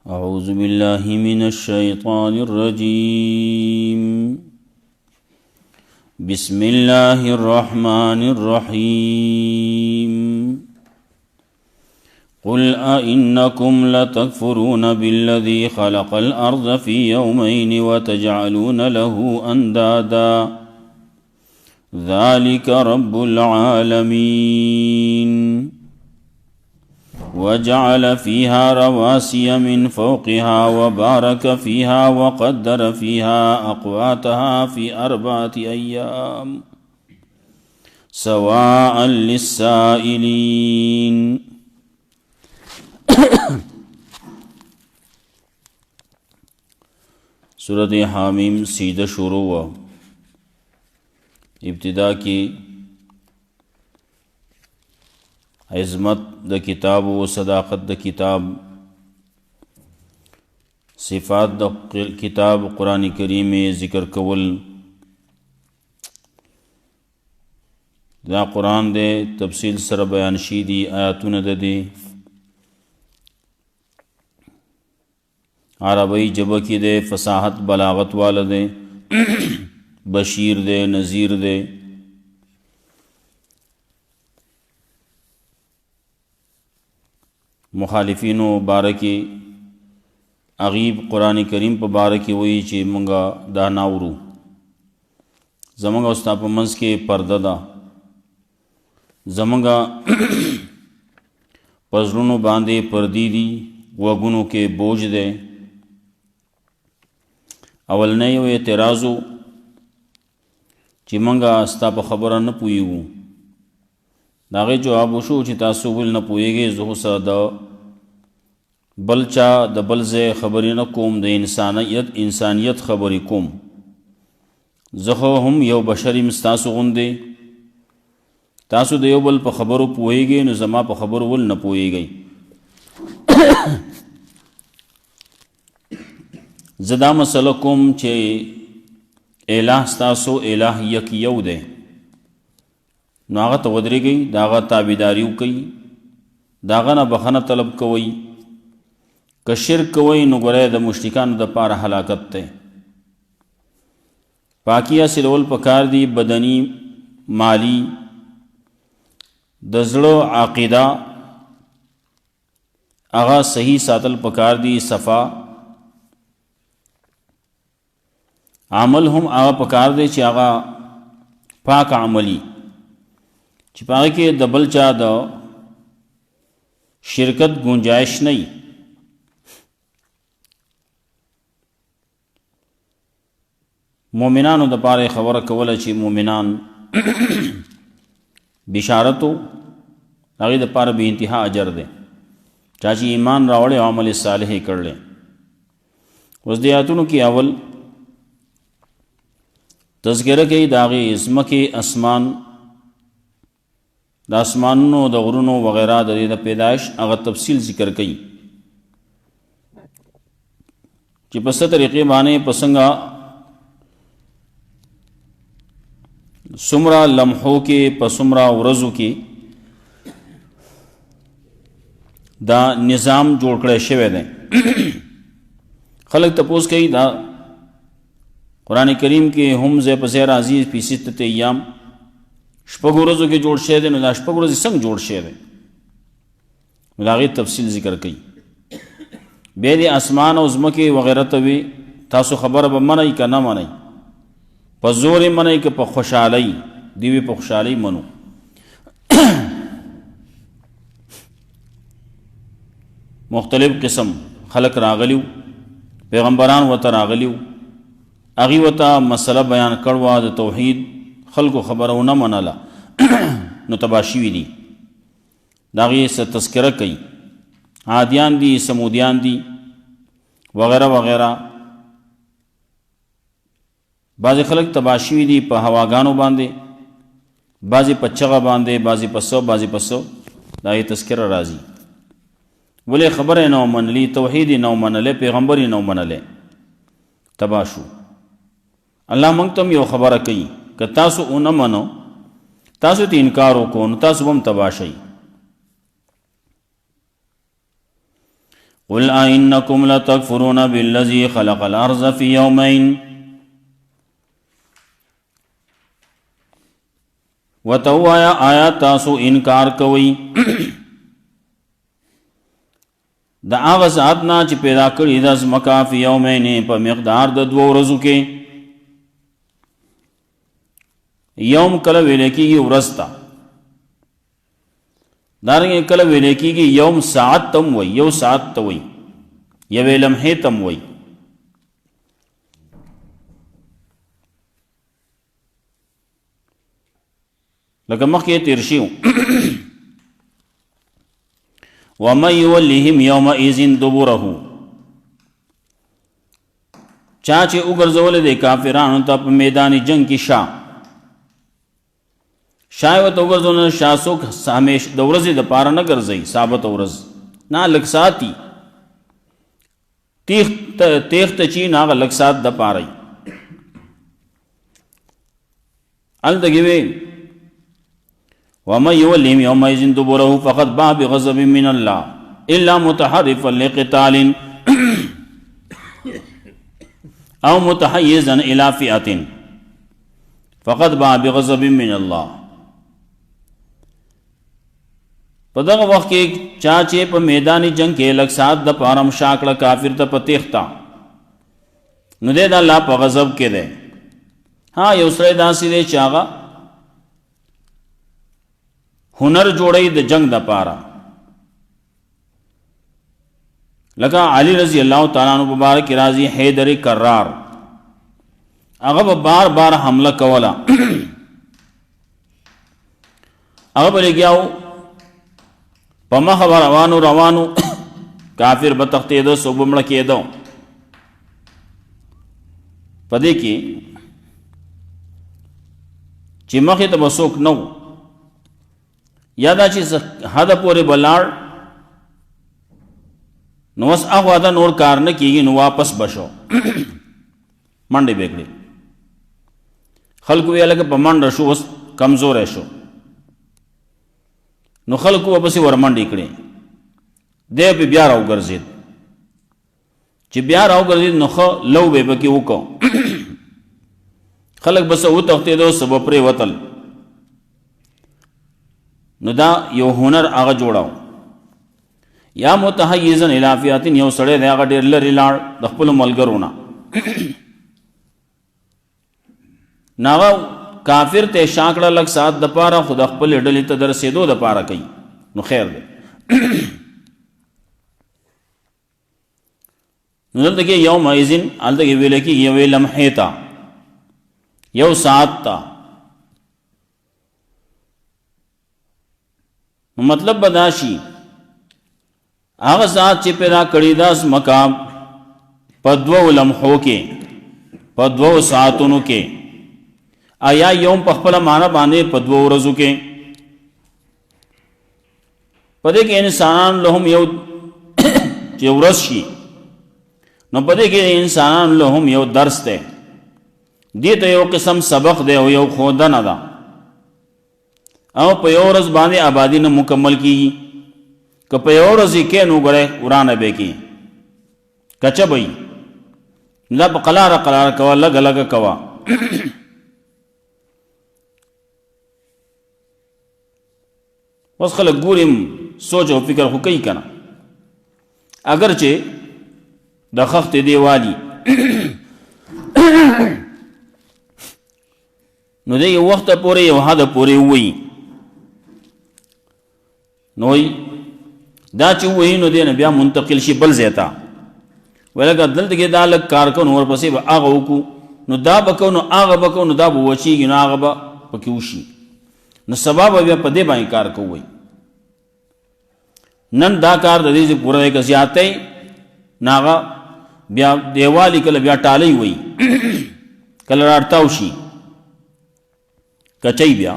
أعوذ بالله من الشيطان الرجيم بسم الله الرحمن الرحيم قل أئنكم لتكفرون بالذي خلق الأرض في يومين وتجعلون له أندادا ذلك رب العالمين وجعل فيها رواسي من فوقها وبارك فيها وقدر فيها أقواتها في 4 أيام سواء للسائلين سورة حامیم سیدہ شروع ہوا. ابتدا کی عظمت د کتاب و صداقت د کتاب، صفات د کتاب قرآن کریم ذکر کول. دا قرآن دے تفصیل سر بیان شی دی آیاتون د دی عربی جبہ کی دے فصاحت بلاغت والا دے بشیر دے نذیر دے. مخالفینو بارکی اغیب قرآن کریم پا بارکی وی چی منگا دا ناورو زمانگا استا پا منز کے پردہ دا زمانگا پزرونو باندے پردی دی وگونو کے بوجھ دے. اول نیو اعتراضو چی منگا استا پا خبرہ نپویگو داغی جواب وشو چی تاسو ول نپویگی زہو سا دا بلچا دا بلزے خبری نکوم دا انسانیت خبری کوم. زہو ہم یو بشری مستاسو غندے تاسو دا یو بل پا خبرو پویگی نو زما پا خبرو ول نپویگی. زدا مسئلہ کوم چے الہ ستاسو الہ یک یو دے نو آغا تا ودری گئی دا آغا تابیداریو کئی دا آغا نا بخانہ طلب کوئی که شرک کوئی نو گرے دا مشرکان دا پار حلاکت تے. پاکیہ سلول پکار دی بدنی مالی دزلو عقیدہ آغا صحیح ساتل پکار دی صفا عمل ہم آغا پکار دے چی آغا پاک عملی چی پاگے کے دبل چا دا شرکت گنجائش نہیں. مومنانو دا پارے خبر کولا چی مومنان بشارتو آگے دا پار بے انتہا اجر دے چاچی ایمان راوڑے عمل صالح کر لے. وزدیاتونو کی اول تذکرہ کی داغی اسمک اسمان دا اسمانونو دا غرونو وغیرہ دا پیدائش اگر تفصیل ذکر کئی چی پس طریقے بانے پسنگا سمرا لمحوں کے پسمرا ورزو کی دا نظام جوڑ کرے شوے دیں. خلق تپوس کئی دا قرآن کریم کے ہم زی پزیر عزیز پی 6 ایام شپگو رزو کے جوڑ شے دے نو دا شپگو رزی سنگ جوڑ شے دے نو دا غیر تفصیل ذکر کئی. بے دی آسمان و زمکی وغیرہ توی تاسو خبر با منائی کا نہ منائی پا زور منائی که پا خوشحالی دیوی پا خوشحالی منو. مختلف قسم خلق راغلیو پیغمبران وطا راغلیو اغی وطا مسئلہ بیان کروا دا توحید خلقو خبرو نہ منالا نو تباشیوی دی داغی سے تذکرہ کئی عادیان دی سمودیان دی وغیرہ وغیرہ. بعضی خلق تباشیوی دی پا ہواگانو باندے بعضی پا چغا باندے بعضی پسو بعضی پسو داغی تذکرہ رازی ولی خبر نو منلی توحیدی نو منلے پیغمبری نو منلے تباشو. اللہ منگتم یو خبر کئی کہ تاسو اون منو تاسو تی انکارو کو نو تاسو بم تباشی. قل أئنكم لتكفرون بالذي خلق الأرض في يومين وتوایا آیا تاسو انکار کوي د هغه ذات نه چې پیدا کړی د ځمکه په یومین په مقدار د 2 ورځو کې. یوم کله ویل کېږي ورځ ته، دارنګه کله ویل کېږي یوم ساعت تم وي، یو ساعت ته وي، یوې لمحې تم وي. لکه مخکې تیر شي وَمَن يُوَلِّهِمْ يَوْمَئِذٍ دُبُرَهُ، چا چې وګرځولې د کافرانو ته په میدان جنگ کې شا ورته وګرځول شا څوک همیش د ورځې د پاره نه ګرځي، ثابت ورځ نه لږ ساتي تیخت چی ناغه لږ سات د پاره الدګي وي وَمَن يُوَلِّهِمْ يَوْمَئِذٍ دُبُرَهُ فَقَدْ بَاءَ بِغَضَبٍ مِّنَ اللَّهِ إِلَّا مُتَحَرِّفًا لِقِتَالٍ أَوْ مُتَحَيِّزًا إِلَى فِئَةٍ فَقَدْ بَاءَ بِغَضَبٍ مِّنَ اللَّهِ. په دغه وخت کې چا چې په میداني جنگ کې لږ سات د پاره شاکړه کافر ته په تیښتا نو دی د الله په غضب کې دی. ها یو سړی داسې دی چې هغه هنر جوړی د جنگ د پاره، لکه علی رضی الله تعالی عنہ مبارک راضی حیدر کرار هغه بار بار حمله کوله هغه بلګیاو په مخ روانو کافر به تختیدو سو بمړه کېدو. پدې کې چې مخې ته وسوک نو یادا چې حد پورې بلاړ نو وس هغه دا نور کار نه کیږي نو واپس بشو منډه بیکړي. خلکو ویل کې په منډه شو وس کمزور شو نو خلکو واپس ورمنډې کړي دی په بیا راو ګرځید چې بیا راو ګرځید نو خو لو به پکې وکړو خلک بس و تختې دو سبب پرې وتل نو دا یو هنر هغه جوړاو. یا متحیزن الافیات یو سړی دی هغه ډېر لرې لاړ د خپل ملګرو نه ناغه کافر ته شاکړه لږ سات د پاره خو د خپل ډلې ته در رسېدو د پاره کوي نو خیر دی. نو دلته کې یوم ایزن هلته کې ویل کېږي یوې لمحې ته یو ساعت ته مطلب بداشي هغه ذات چې پیدا کړی دا ځمکه په 2 لمحو کې په 2 ساعتونو کې آیا یوم په خپل معنا باندې په 2 ورځو کې پدې کې انسانان لهم یو چې ورځ شي نو پدې کې انسانان لهم یو درس ده دې ته یو قسم سبق ده او یو خودنه ده او په یو ورځ باندې آبادی نه مکمل کیږي که په یو ورځ کې نو غره ورانه به کی کچبای نه په قلاره کوا لګ لګ کوا اوس خلک ګورم سوچ او فکر خو کوي کنه اگر چې د خخت دیوالی نو د یو وخت پورې یو حد پورې وای نوې دا چې وای نو دې بیا منتقل شي بل زیتا ولکه دلته کې دا لک کار کو نور پسې هغه وکړو نو دا بکو نو هغه بکو نو دا بوچیږي نو هغه به پکې وشي نو سبب بیا په دې باندې کار کوي. نن دا کار د دې پوره کې زیاتې ناغه بیا دیوالی کله بیا ټالې وای کله راټاو شي کچای بیا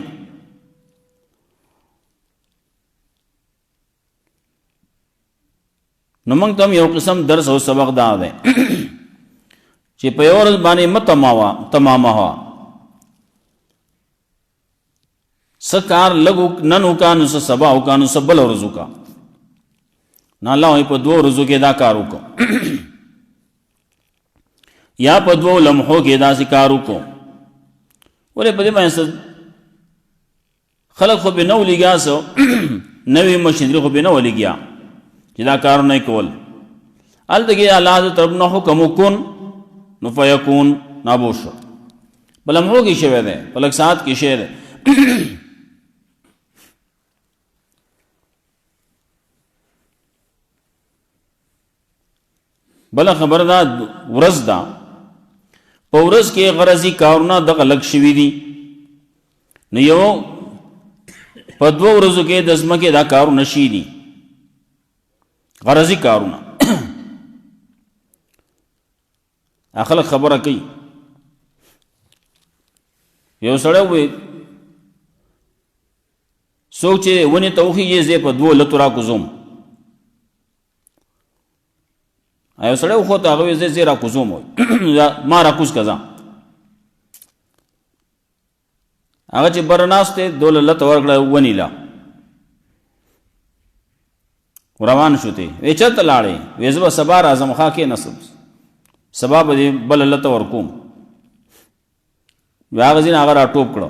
نو موږ ته یو قسم درس او سبق دا ده چې په یو ورځ باندې تمامه وا سکار لګو نن وکانو سبا وکانو سبل ورځو کا نو الله وایي په 2 ورځو کې دا کار وکړو یا په 2 لمحو کې داسې کار وکړو. ولې په دې باندې خلق خو به نو لګیا سو نوې مشینری خو به نو لګیا چې دا کار نه کول. الدغه الله طرف نه حکم وکون نو فیکون نابوش بل امرو کې شوی دی په لږ ساعت کې شی دی. بل خبر دا ورځ دا په ورځ کې غرضی کارونه دغه لږ شوي دي نو یو په 2 ورځو کې د ځمکې دا کارونه شي دي غرضی کارونه. خلک خبره کوي یو سړی وایي څوک چې ونې ته وخېږي زه په 2 لتو راکوزوم. یو سړی وخوته هغه وایي زه راکوزوم ما راکوز که ځه هغه چې بره ناست دی 2 لته ورکړه ونې له روان شو تی وی چېرته لاړې وی زه به سبا راځم ښه کېنه سبا به دې بله لته ورکوم. وی هغه ځینې هغه راټوپ کړه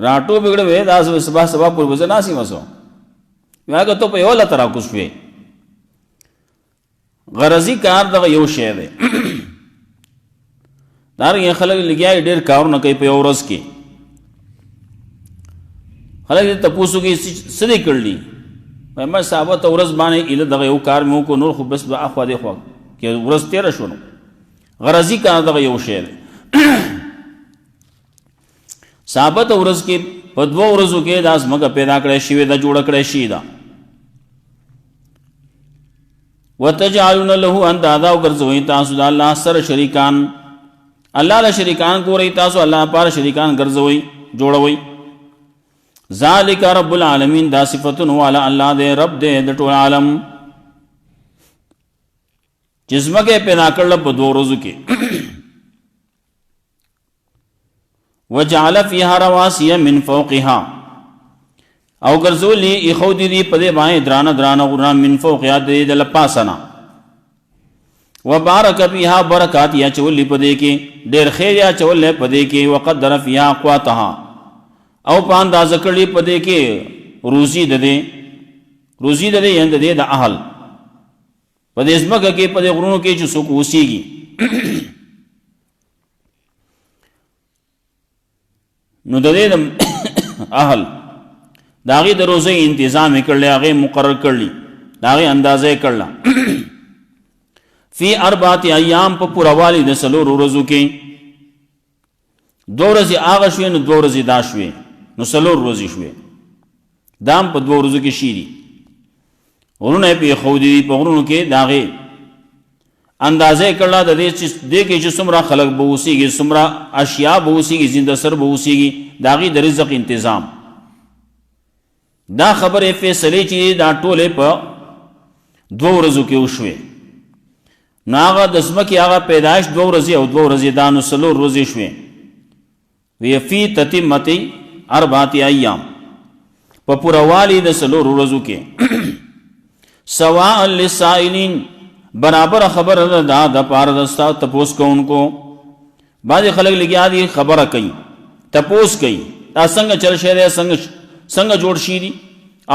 راټوپ یې کړه وی دا سبا پورې به زه ناستېمه سو وی هغه ته په 1 لته راکوز شوې. غرضی کار دغه یو شی دی دارنګه خلک لګیا ډېر کارونه کوي په یو ورځ کې. خلک دې تپوس کوي څه دې کړلي وایم ما صحابه ته ورځ باندې ایله دغه یو کار مې وکړو نور خو بس به اخوا دې خوا کې ورځ تېره شو. نو غرضی کار دغه یو شی دی. صحابه ته ورځ کې په 2 ورځو کې دا ځمکه پیدا کړی شوې ده جوړه کړی شوې ده. وتجعلون له اندادا وګرځوئ تاسو د الله سره شریکان الله له شریکان ګورئ تاسو الله پاره شریکان ګرځوئ جوړوئ. ذالک رب العالمین دا صفتون والا الله دې رب دې د ټول عالم جسمکه پیدا کړل په 2 ورځو کې. وجعل فيها رواسي من فوقها او ګرځولي اخودي دي په دې باندې درانه غرونه من فوقها دې د لپاسنا وبارك فيها برکات یا چولي په دې کې ډېر خیر یا چولې په دې کې وقدر فيها اقواتها او په اندازه کړي په دې کې روزي د دې یند دې د اهل په دې ځمکه کې په دې غرونو کې چې څوک اوسېږي نو د دې اهل داغي د روزي تنظیم کړل هغه مقرر کړلی داغي اندازې کړل فی 4 ایام په پوروالی د 4 ورځو کې 2 ورځې هغه شوې نو 2 ورځې دا شوې نو 4 ورځې شوې دام په 2 ورځو کې شي دي ورونه په خودي په ورونو کې داغي اندازې کړل د دې چې څومره خلق به اوسېږي څومره اشیاء به اوسېږي زنده سر به اوسېږي داغي د رزق تنظیم دا خبره فیصله چې دا ټوله په 2 ورځو کې وشوي. ناغه د ځمکې هغه پیدائش 2 ورځې او 2 ورځې دا نو 4 ورځې شوي. وی فی تتمه 4 ایام په پوروالی د 4 ورځو کې سواء للسائلین برابر خبر دا د پاره د ستا تپوس کوونکو. بعض خلک لګیا دي خبره کوي تپوس کوي دا څنګه چل شي دی څنګه جوړ شي دي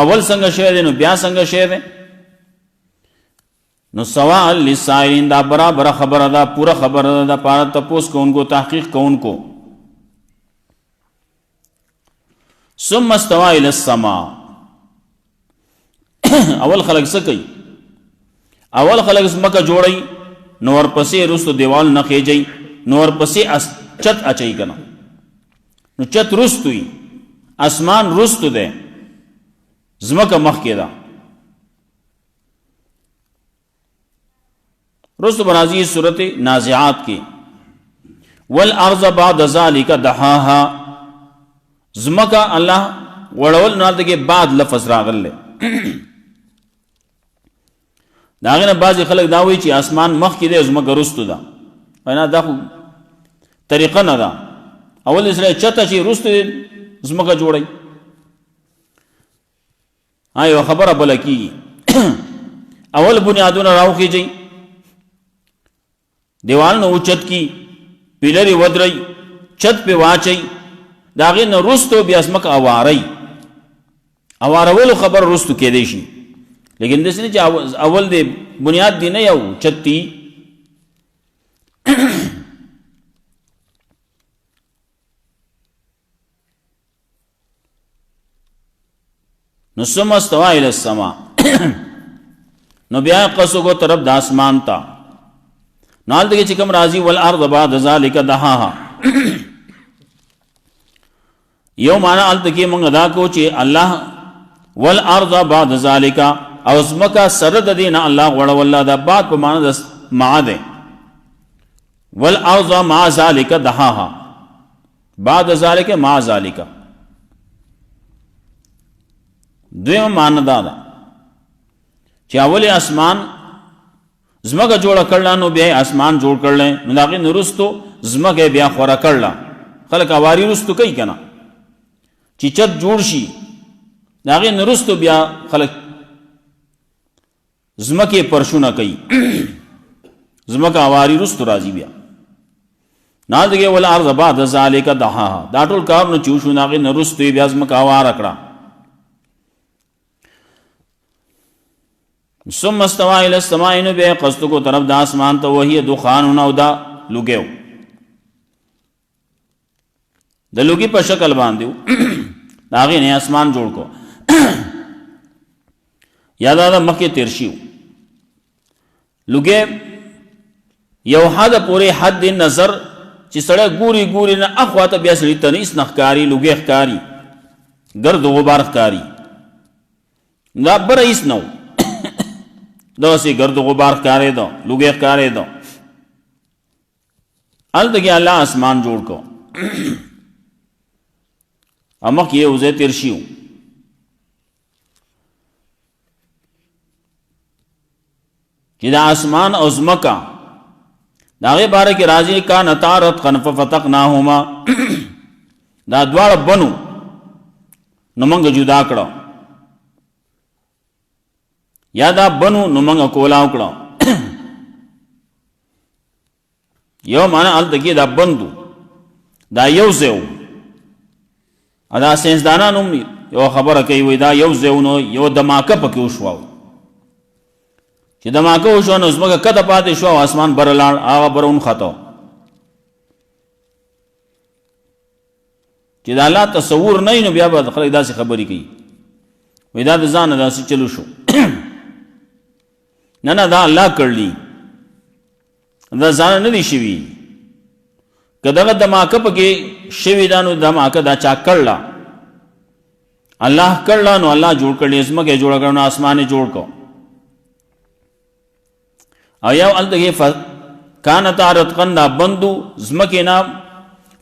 اول څنګه شي دی نو بیا څنګه شي دی نو سواء للسائلین دا برابر خبره دا پورا خبره دا پاره تپوس کوونکو تحقیق کوونکو. ثم استوى الى السماء اول خلق څه کوي اول خلق ځمکه جوړي نو ورپسې رستو دیوال نه خېجي نو ورپسې چت اچي کنه نو چت رستوي اسمان رستو ده ځمکه مخ کې ده رستو برازي سورت نازعات کې والارض بعد ذلك دحاها ځمکه الله وړول نه دغه بعد لفظ راغله داغه نه بعض خلک دا وایي چې اسمان مخ کې دی ځمکه رستو ده وینا دا خو طریقه نه ده اول سره چته چې رستو ځمکه جوړي یو خبره بله کېږي اول بنیادونه راوخیږئ دیوالونه اوچت کی پیلرې ودرئ چت پې واچئ د هغې نه رستو بیا ځمکه اوارئ اوارولو خبر رستو کېدی شي لیکن داسې نه چې اول دی بنیاد دی نه یو چت دی نو ثم استوى الى السماء نو بیا قصو کو طرف د آسمان تا نال دغه چې کوم راضی والارض بعد ذلك دحاها یو معنا ال دغه موږ ادا کو چې الله والارض بعد ذلك او زمکا سره د دین الله غړ والله د بعد په معنا د ما ده والارض مع ذلك دحاها بعد ذلك مع ذلك دویم معنا دا ده چې اول اسمان زمکه جوړه کړل نو بیا اسمان جوړ کړل نو داغه نورستو زمکه بیا خورا کړل خلک اواری رستو کوي کنه چې چت جوړ شي داغه نورستو بیا خلک زمکه پرشونه کوي زمکه اواری رستو راځي بیا نه دغه ول ارض بعد ذالک دحاها دا ټول کار نو چوشو داغه نورستو بیا زمکه اوار کړه ثم استوى الى السماء نبي قصد کو طرف د اسمان ته وهي دخان نو دا لګیو د لګي په شکل باندې داغه نه اسمان جوړ کو یاد دا مکه تیرشیو لګي یو حد پورې حد نظر چې سړی ګوري ګوري نه اخواته بیا سړی تنیس نخکاری لګي ښکاری ګرد غبار ښکاری دا برئیس نو داسی گرد غبار کارے دو لوگے کارے دو الدگی اللہ آسمان جوڑ کو امک یہ اوزے ترشیو کہ دا آسمان ازمکا دا غی بارے کی راضی کا نتارت خنف فتقناہما دا دوار بنو نمنگ جدا کرو یا دا بنو نو منگا کولاو کڑا یو مانا حال تکی دا بندو دا یو زیو دا سینسدانان یو خبر کئی وی دا یو زیو نو یو دماکه پکی وشواو چی دماکه وشواو نو اسمکا کتا پاتی شواو آسمان برلان آغا برون خطاو چی دا اللہ تصور نئی نو بیا با خلق دا سی خبری کئی وی دا زان دا سی چلو شو نه نه دا الله کړلی دا ځان نه دی شوی کداغه دماکه پکې شوی دانو دماکه دا چا کړلا الله کړلا نو الله جوړ کړلی اسمکه جوړ کړنو اسمانه جوړ کو او یو الدغه کانت رتقن دا بندو زمکه نام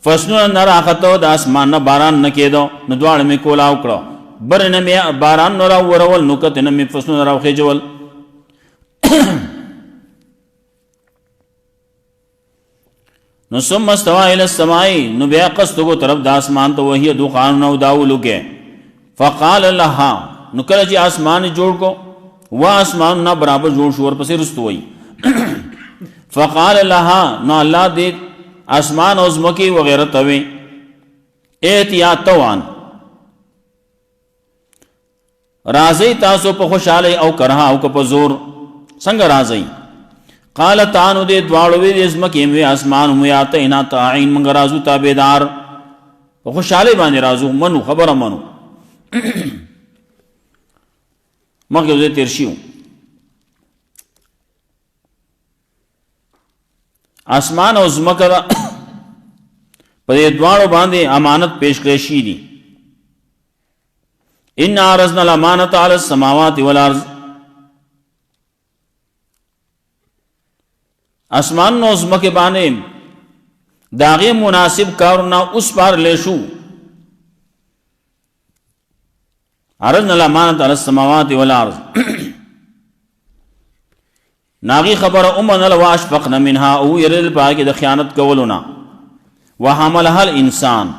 فسنو نه راخته د اسمان نه باران نه کېدو نو دواړه می کولاو کړو برنه می باران نو را ورول نو کته نه می فسنو راوخې جوړ نو ثم استوى الى السماء نو بیا قصد کو طرف د اسمان ته وهي دخان نو داولو کې فقال لها نو کله چې اسمان جوړ کو وا اسمان نه برابر جوړ شو ور پسې رستو وي فقال لها نو الله دې اسمان او زمکي وغیرہ توي احتیاط توان راځي تاسو په خوشاله او کرها او په زور څنګه راځي قال تانو دې دواړو وی زمکه وی اسمان مو یاته انا تعین منګ رازو تابعدار په خوشاله باندې رازو منو خبره منو مګه دې ترشیو اسمان او زمکه په دې دواړو باندې امانت پیش کړی شي دي ان عرضنا الامانه على السماوات والارض اسمان نو زمکه باندې داغه مناسب کارونه اوس پار لیشو عرضنا الامانه على السماوات والارض ناغي خبر امن الواشفقنا منها او يرل باقي د خیانت کولونه وحملها الانسان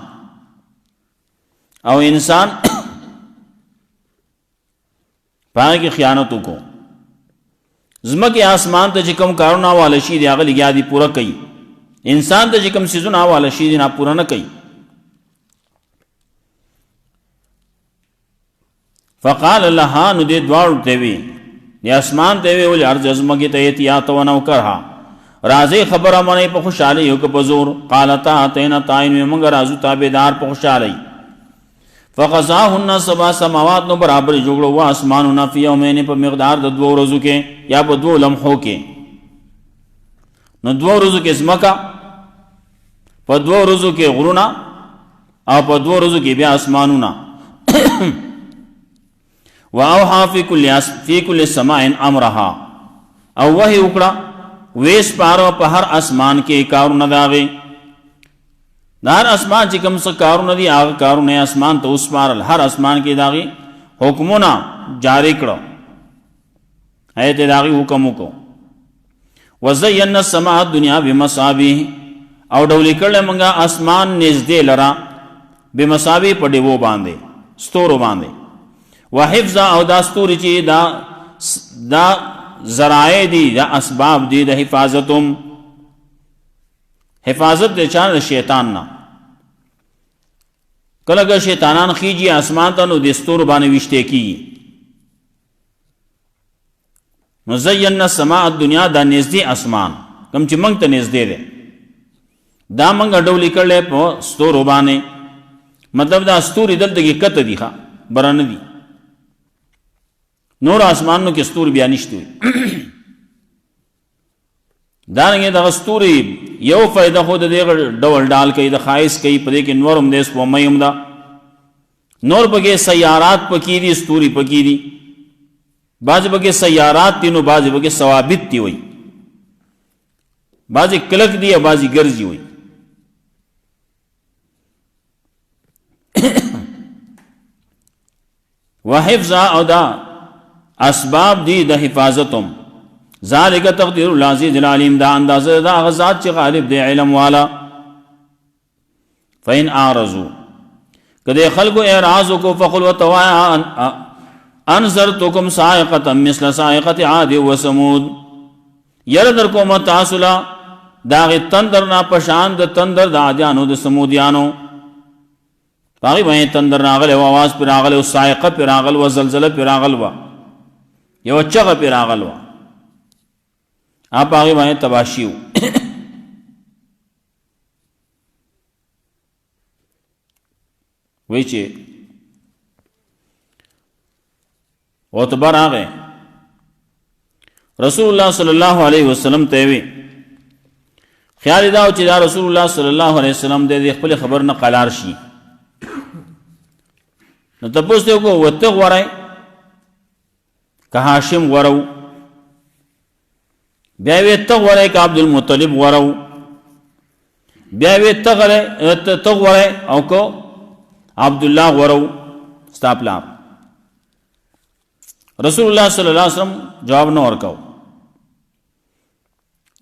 او انسان پای کې خیانت وکړو زمکه آسمان ته چې کوم کارونه حواله شي دی هغه لګیا دي پوره کوي انسان ته چې کوم سيزونه حواله شي دی نه پوره نه کوي فقال لها نو دې دواړو ته وی دی اسمان ته وی ول ارض زمکه ته ایتیات و نو کرها راځي خبره مونږ په خوشاله یو که بزور قالتا اتینا تاین موږ راځو تابعدار په خوشاله فقضاهن سبع سماوات نو برابر جوړو وا اسمانونه فی یومین په مقدار د 2 ورځو کې یا په 2 لمحو کې نو 2 ورځو کې زمکا په 2 ورځو کې غرونه او په 2 ورځو کې بیا اسمانونه واوحى في كل سماء امرها او وحی وکړه ویس پارو په هر اسمان کې کارونه داغي دار اسمان چې کوم څه کارونه دي هغه کارونه اسمان ته اوس پارل هر اسمان کې داغي حکمونه جاری کړو ایت داغي حکم وکړو وزينا السماء الدنيا بمصابيح او ډولې کړل موږ اسمان نږدې لرا بمصابيح په دیو باندې ستورو باندې وحفظ او دا ستوري چې دا ذرائع دي دا اسباب دي د حفاظتم حفاظت د چا شیطان نه کله که شیطانان خيږي اسمان ته نو د ستورو باندې وشته کی مزينا السماء الدنيا دا نږدې اسمان کوم چې موږ ته نږدې ده دا موږ ډولې کړل په ستورو باندې مطلب دا ستوري دلته کې کته دي ښا برانه دي نور آسمانوں کے ستوري بیا نشته وي دانګه د ستوري یو فائدہ خود دغه ډول ډال کوي د خایس کوي په دې کې نورم دیس په مېم دا نور بګه سیارات پکې دي ستوري پکې دي باز بګه سیارات تینو باز بګه ثوابت دي وي باز کلک دي باز ګرځي وي وحفظ او دا اسباب دی د حفاظتم ذالک تقدیر العزیز العلیم دا اندازه دا غزاد چې غالب دی علم والا فین اعرضوا کدی خلقو اعراض کو فقل وتوایا انذرتکم صاعقه مثل صاعقه عاد و ثمود ير در کو متاسلا داغ تندر نا پشان د تندر د عادیانو د سمودیانو باغی باندې تندر راغله आवाज پر راغله او صاعقه پر راغله او زلزلہ پر راغله یو چغه پر راغله آپ آگے باندې تباشیو وی چې عتبہ راغی رسول الله صلی الله علیه وسلم ته وی خیال دا چې دا رسول الله صلی الله علیه وسلم د خپل خبر نه قلار شي نو تاسو ته کو وته غوړای که هاشم غورو بیا وی ته غوړای که عبد المطلب غورو بیا وی ته غوړای او کو عبد الله غورو استاپلا رسول الله صلی الله علیه وسلم جواب نه ورکاو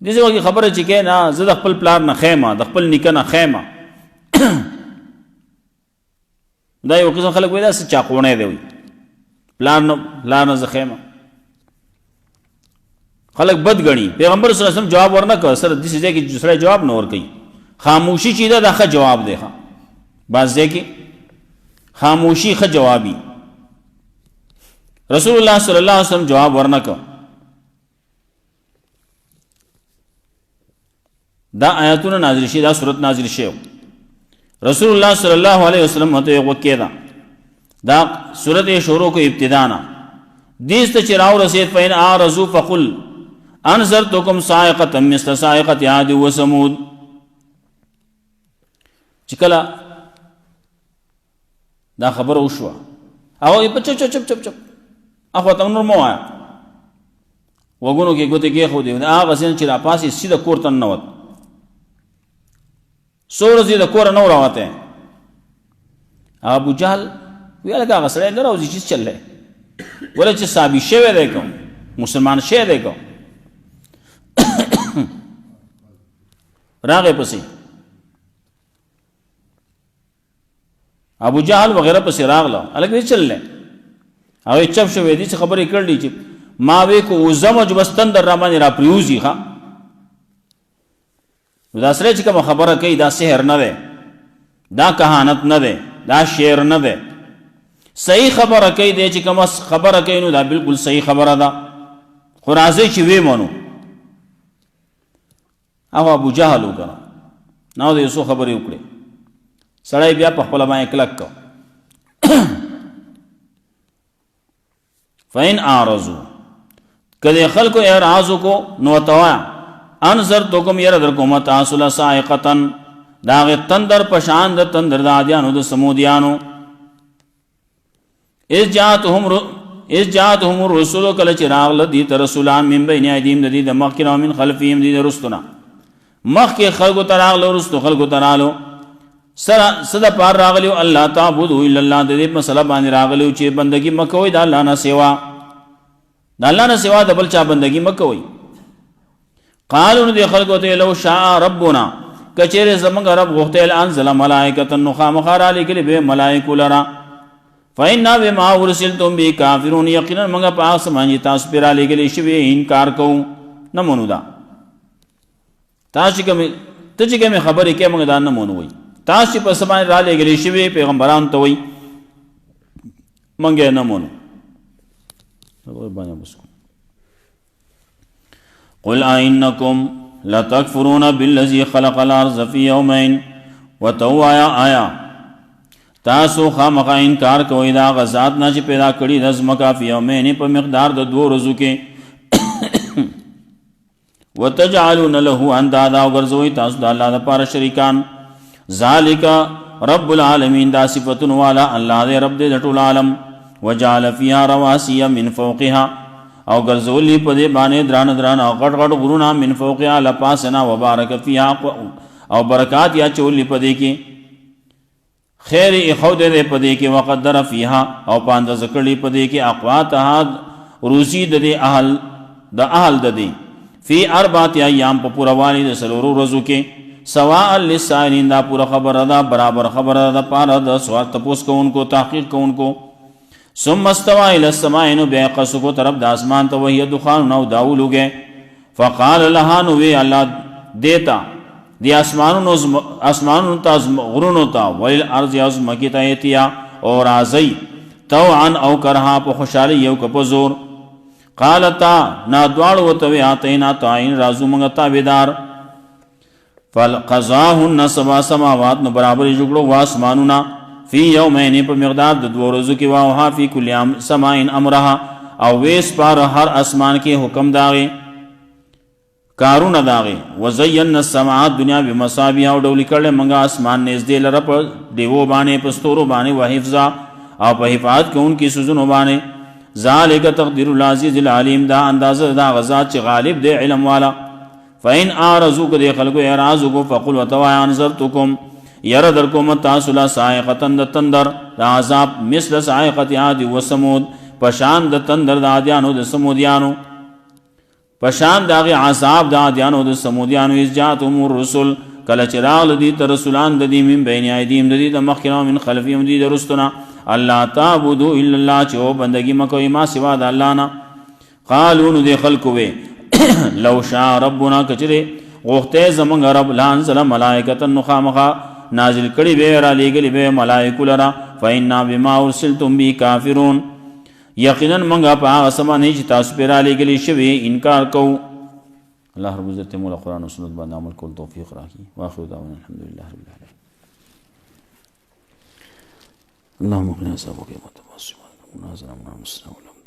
دغه وخت خبره چې کینا زه د خپل پلان نه خیمه د خپل نیکه نه خیمه دا یو قسم خلک وای دا څه چاقونه دی پلان نه خیمه خلق بد غني پیغمبر صلی الله علیه وسلم جواب ورنکړ سره د دې کې دوسرا جواب نه ورکړي خاموشي چې دا ښه جواب دی ښا بعض ځای کې خاموشي ښه جوابي رسول الله صلی الله علیه وسلم جواب ورنکړ دا آیاتونه نازل شي دا سورۃ نازل شي رسول الله صلی الله علیه وسلم ته وکیدا دا سورۃ شروع کو ابتدانا دیس ته چراو رسید فین اعرضوا فقل انذرتکم صاعقه مثل صاعقه عاد و ثمود چکلا دا خبر وشوا او په چپ اخو ته نور مو آیا وګونو کې ګوتې کې خو دی هغه سین چې را پاسې سیده کورته نه وت سور زی د کور نه راوته ابو جهل ویل هغه سره نه راوځي چې چلې ولې چې صحابي شوی دی کوم مسلمان شوی دی کوم راغه پسې ابو جهل وغیرہ پسې راغله الګ دې چللې هغه چپ شوې دي چې خبرې کړلې چې ما وې کو زمج بستن در را باندې را پریوزي ښا دا سره چې کوم خبره کوي دا سحر نه ده دا کهانت نه ده دا شعر نه ده صحیح خبره کوي دی چې کوم خبره کوي نو دا بالکل صحیح خبره ده خو راځي چې وې مونو او ابو جهل وکړه نو د یوسف خبرې وکړي سړی بیا په خپل باندې کلک کو فین اعرضوا کله خلکو اعراض کو نو توا انظر تو کوم ير در کوم تاسو لا سائقتن داغ تندر پشان د تندر دادیانو د سمودیانو اس جاءتهم الرسل کله چراغ لدی تر رسولان من بین ایدیم د دې د مخکره من خلفهم دې رستنا مخکې خلکو تراغ لرستو خلکو ترالو صدا پار راغلیو الله تعبدوا الا الله د دې مسله باندې راغلیو چې بندگی مکوئ د الله نه سوا د الله نه سوا د بل چا بندگی مکوئ قالوا دې خلکو ته لو شاء ربنا کچره زمنګ رب غوښتل انزل ملائکه نو خامخار علی به ملائکه لرا فإنا بما ارسلتم به کافرون یقینا موږ په اسمان تاسو پر علی کې شوی انکار کوو نه مونږ دا تاسو کوم ته چې کوم خبرې کې موږ دا نه مونږ وای تاسو په اسمان را لګلی شوی پیغمبران ته وای موږ نه مونږ قل أئنكم لتكفرون بالذي خلق الأرض في يومين وتوایا آیا تاسو خامخا انکار کوئ دا غزات نه چې پیدا کړی د ځمکه په یومین په مقدار د 2 ورځو کې وتجعلون له اندادا او ګرځوي تاسو د الله لپاره شریکان ذالک رب العالمین دا صفاتون والا الله دې رب دې ټول عالم وجعل فيها رواسي من فوقها او ګرځولي په دې باندې دران او غټ غټ غرونه من فوقها لپاسنا وبارک فيها او برکات یا چولي په دې کې خیر اخود دې په دې کې وقدر فيها او پاند ذکرلی په دې کې اقواتها روزي د اهل د دې فی 4 ایام په پوروانی د سلورو ورځو کې سواء للسائلین دا پورا خبره ده برابر خبره ده پاره د سوال تپوس کوونکو تحقیق کوونکو ثم استوى الى السماء نو بیا قصو طرف د اسمان ته وهي دخان نو داولوګه فقال لها نو وی الله دیتا دی اسمانونو تاز غرونو تا ویل ارض یاز مکیتا ایتیا اور ازی طوعا او کرها په خوشالي یو کپ زور قالتا نا دوال وتوی اتینا تعین رازو منغتا بیدار فالقضاهن 7 سماوات نو برابر جوړو واسمانونا فی یومین په مقدار د 2 ورځو کې واها فی کل یوم سماین امرها او ویس پر هر اسمان کې حکم داغي کارون داغي وزین السماء دنیا بمصابیح او ډول کړل منګه اسمان نږدې لره په دیو باندې پستورو باندې وحفظا او په حفاظت کوونکی سوزونو باندې ذالک تقدیر العزیز العلیم دا اندازه دا غزا چې غالب دی علم والا فین اعرضوا قد خلقوا اعراضوا فقل وتوا انذرتكم ير درکوم تاسو لا صاعقتن د تندر د عذاب مثل صاعقت عاد و ثمود پشان د تندر د عادیانو د سمودیانو پشان دغه عذاب د عادیانو د سمودیانو از جاتهم الرسل کله چراغ لدی تر رسولان د دې من بین ایدیم د دې د مخکره من خلفیم دې د رستنا الله تعبدوا الا الله چې بندگی مکوئ ما سوا د الله نه قالوا نو دې خلقو وی لو شاء ربنا کچره غوخته زمنګ رب لانزل ملائکه نخامخه نازل کړي به را لېګلې به ملائکه لرا فإنا بما ارسلتم به کافرون یقینا منګه په هغه سمانه چې تاسو پر را لېګلې شوی انکار کوو الله رب عزت مولا قرآن و سنت باندې عمل کول توفیق راکړي واخر دعوانا الحمدلله رب العالمین اللهم اغفر لنا ذنوبنا وتوفنا مسلمين